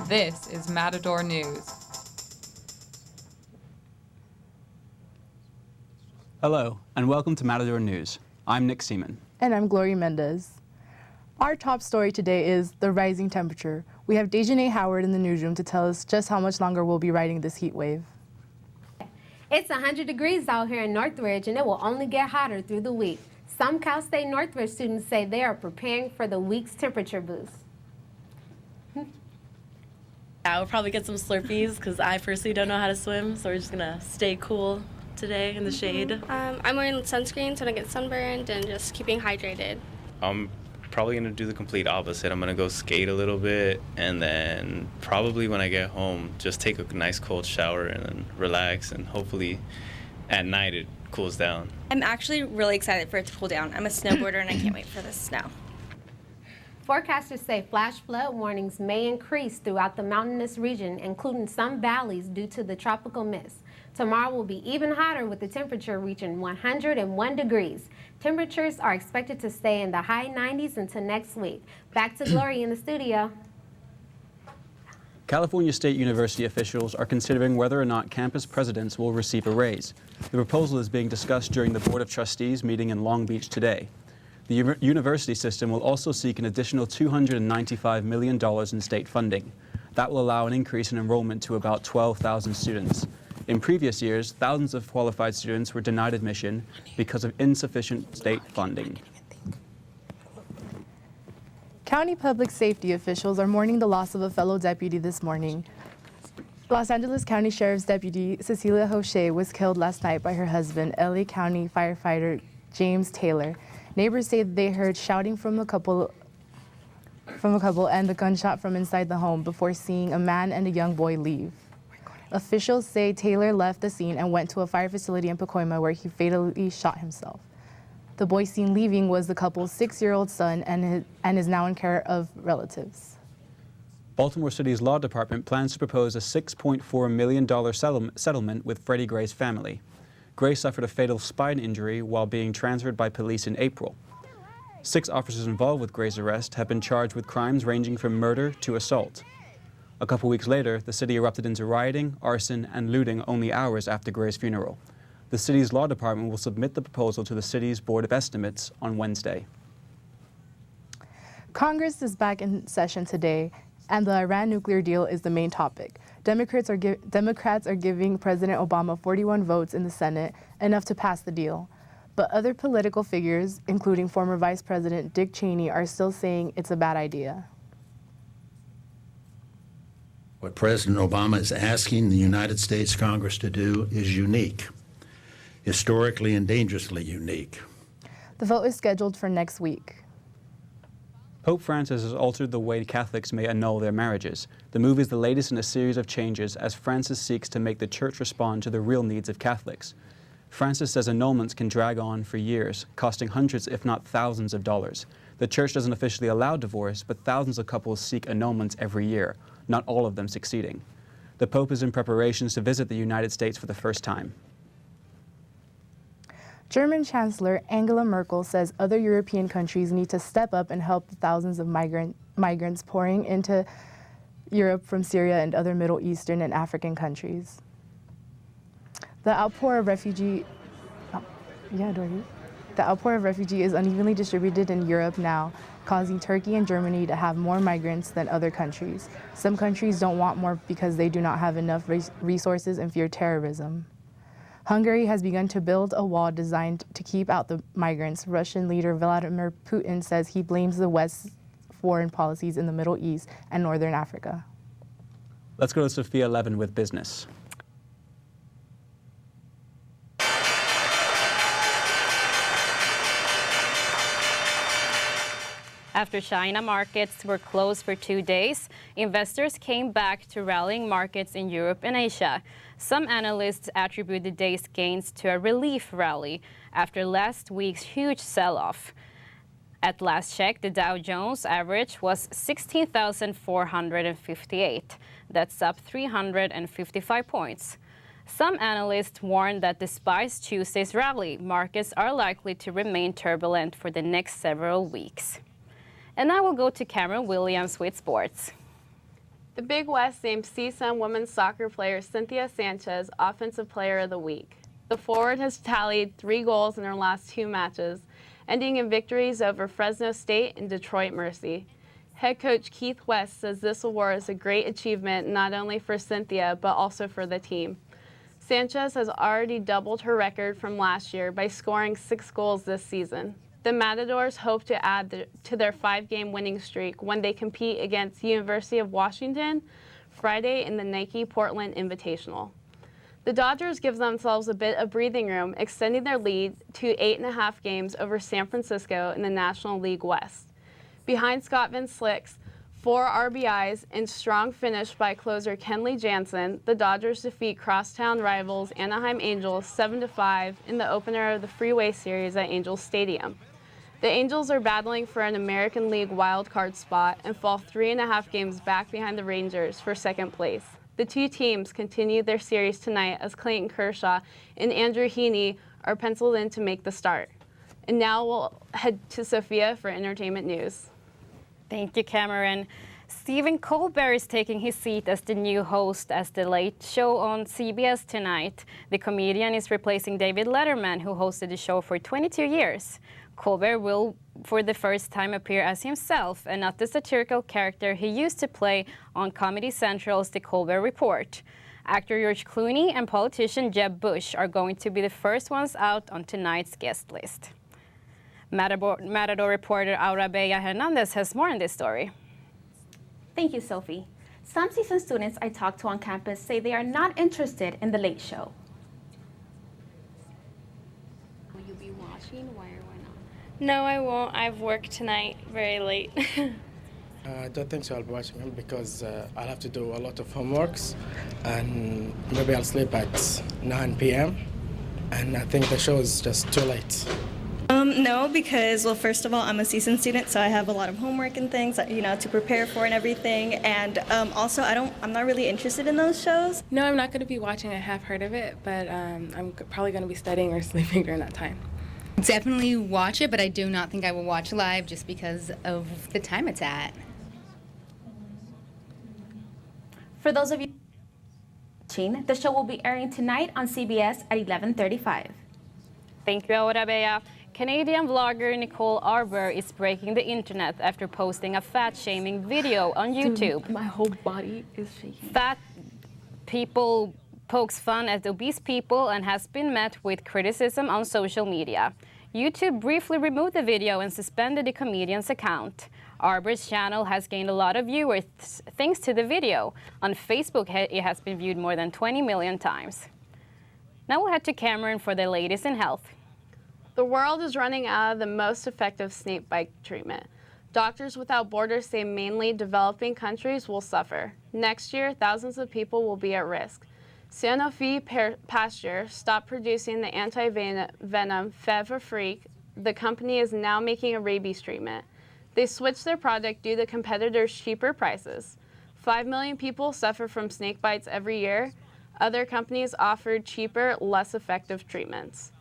This is Matador News. Hello, and welcome to Matador News. I'm Nick Seaman. And I'm Gloria Mendez. Our top story today is the rising temperature. We have Dazhanae Howard in the newsroom to tell us just how much longer we'll be riding this heat wave. It's 100 degrees out here in Northridge, and it will only get hotter through the week. Some Cal State Northridge students say they are preparing for the week's temperature boost. I will probably get some Slurpees because I personally don't know how to swim, so we're just gonna stay cool today in the shade. I'm wearing sunscreen so I don't get sunburned and just keeping hydrated. I'm probably gonna do the complete opposite. I'm gonna go skate a little bit, and then probably when I get home, just take a nice cold shower and then relax, and hopefully at night it cools down. I'm actually really excited for it to cool down. I'm a snowboarder and I can't wait for the snow. Forecasters say flash flood warnings may increase throughout the mountainous region, including some valleys due to the tropical mist. Tomorrow will be even hotter with the temperature reaching 101 degrees. Temperatures are expected to stay in the high 90s until next week. Back to Gloria in the studio. California State University officials are considering whether or not campus presidents will receive a raise. The proposal is being discussed during the Board of Trustees meeting in Long Beach today. The university system will also seek an additional $295 million in state funding. That will allow an increase in enrollment to about 12,000 students. In previous years, thousands of qualified students were denied admission because of insufficient state funding. County public safety officials are mourning the loss of a fellow deputy this morning. Los Angeles County Sheriff's Deputy Cecilia Hoche was killed last night by her husband, LA County firefighter James Taylor. Neighbors say they heard shouting from a couple and the gunshot from inside the home before seeing a man and a young boy leave. Officials say Taylor left the scene and went to a fire facility in Pacoima where he fatally shot himself. The boy seen leaving was the couple's 6-year-old son and is now in care of relatives. Baltimore City's law department plans to propose a $6.4 million settlement with Freddie Gray's family. Gray suffered a fatal spine injury while being transferred by police in April. 6 officers involved with Gray's arrest have been charged with crimes ranging from murder to assault. A couple weeks later, the city erupted into rioting, arson, and looting only hours after Gray's funeral. The city's law department will submit the proposal to the city's Board of Estimates on Wednesday. Congress is back in session today, and the Iran nuclear deal is the main topic. Democrats are giving President Obama 41 votes in the Senate, enough to pass the deal. But other political figures, including former Vice President Dick Cheney, are still saying it's a bad idea. What President Obama is asking the United States Congress to do is unique, historically and dangerously unique. The vote is scheduled for next week. Pope Francis has altered the way Catholics may annul their marriages. The move is the latest in a series of changes as Francis seeks to make the Church respond to the real needs of Catholics. Francis says annulments can drag on for years, costing hundreds if not thousands of dollars. The Church doesn't officially allow divorce, but thousands of couples seek annulments every year, not all of them succeeding. The Pope is in preparations to visit the United States for the first time. German Chancellor Angela Merkel says other European countries need to step up and help the thousands of migrants pouring into Europe from Syria and other Middle Eastern and African countries. The outpour of refugee is unevenly distributed in Europe now, causing Turkey and Germany to have more migrants than other countries. Some countries don't want more because they do not have enough resources and fear terrorism. Hungary has begun to build a wall designed to keep out the migrants. Russian leader Vladimir Putin says he blames the West's foreign policies in the Middle East and Northern Africa. Let's go to Sofia Levin with business. After China markets were closed for 2 days, investors came back to rallying markets in Europe and Asia. Some analysts attribute the day's gains to a relief rally after last week's huge sell-off. At last check, the Dow Jones average was 16,458. That's up 355 points. Some analysts warn that despite Tuesday's rally, markets are likely to remain turbulent for the next several weeks. And now we'll go to Kamryn Williams with sports. The Big West named CSUN women's soccer player Cynthia Sanchez Offensive Player of the Week. The forward has tallied 3 goals in her last 2 matches, ending in victories over Fresno State and Detroit Mercy. Head coach Keith West says this award is a great achievement not only for Cynthia, but also for the team. Sanchez has already doubled her record from last year by scoring 6 goals this season. The Matadors hope to add to their 5-game winning streak when they compete against University of Washington Friday in the Nike Portland Invitational. The Dodgers give themselves a bit of breathing room, extending their lead to 8.5 games over San Francisco in the National League West. Behind Scott Van Slyck's 4 RBIs and strong finish by closer Kenley Jansen, the Dodgers defeat crosstown rivals Anaheim Angels 7-5 in the opener of the Freeway Series at Angels Stadium. The Angels are battling for an American League wildcard spot and fall 3.5 games back behind the Rangers for second place. The 2 teams continue their series tonight as Clayton Kershaw and Andrew Heaney are penciled in to make the start. And now we'll head to Sofia for entertainment news. Thank you, Kamryn. Stephen Colbert is taking his seat as the new host as The Late Show on CBS tonight. The comedian is replacing David Letterman, who hosted the show for 22 years. Colbert will, for the first time, appear as himself and not the satirical character he used to play on Comedy Central's The Colbert Report. Actor George Clooney and politician Jeb Bush are going to be the first ones out on tonight's guest list. Matador reporter Aurabella Hernandez has more on this story. Thank you, Sophie. Some CSUN students I talked to on campus say they are not interested in The Late Show. Will you be watching? Why or why not? No, I won't. I've worked tonight very late. I don't think so I'll be watching him because I'll have to do a lot of homeworks and maybe I'll sleep at 9 p.m. and I think the show is just too late. No, because, well, first of all, I'm a CSUN student, so I have a lot of homework and things, you know, to prepare for and everything. And also, I'm not really interested in those shows. No, I'm not going to be watching. I have heard of it, but I'm probably going to be studying or sleeping during that time. Definitely watch it, but I do not think I will watch live just because of the time it's at. For those of you watching, the show will be airing tonight on CBS at 11:35. Thank you, Aurabella. Canadian vlogger Nicole Arbor is breaking the internet after posting a fat-shaming video on YouTube. Dude, my whole body is shaking. Fat people pokes fun at obese people and has been met with criticism on social media. YouTube briefly removed the video and suspended the comedian's account. Arbor's channel has gained a lot of viewers thanks to the video. On Facebook, it has been viewed more than 20 million times. Now we'll head to Kamryn for the latest in health. The world is running out of the most effective snake bite treatment. Doctors Without Borders say mainly developing countries will suffer. Next year, thousands of people will be at risk. Sanofi Pasteur stopped producing the anti-venom Fevifree. The company is now making a rabies treatment. They switched their product due to competitors' cheaper prices. 5 million people suffer from snake bites every year. Other companies offered cheaper, less effective treatments.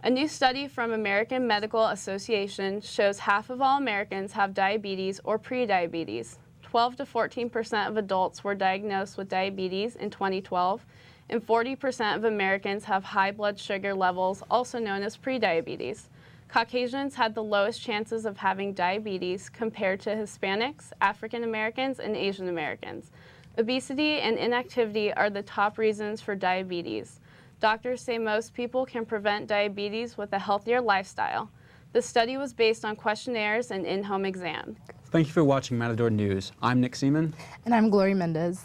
A new study from American Medical Association shows half of all Americans have diabetes or prediabetes. 12 to 14% of adults were diagnosed with diabetes in 2012, and 40% of Americans have high blood sugar levels, also known as prediabetes. Caucasians had the lowest chances of having diabetes compared to Hispanics, African Americans, and Asian Americans. Obesity and inactivity are the top reasons for diabetes. Doctors say most people can prevent diabetes with a healthier lifestyle. The study was based on questionnaires and in-home exams. Thank you for watching Matador News. I'm Nick Seaman. And I'm Gloria Mendez.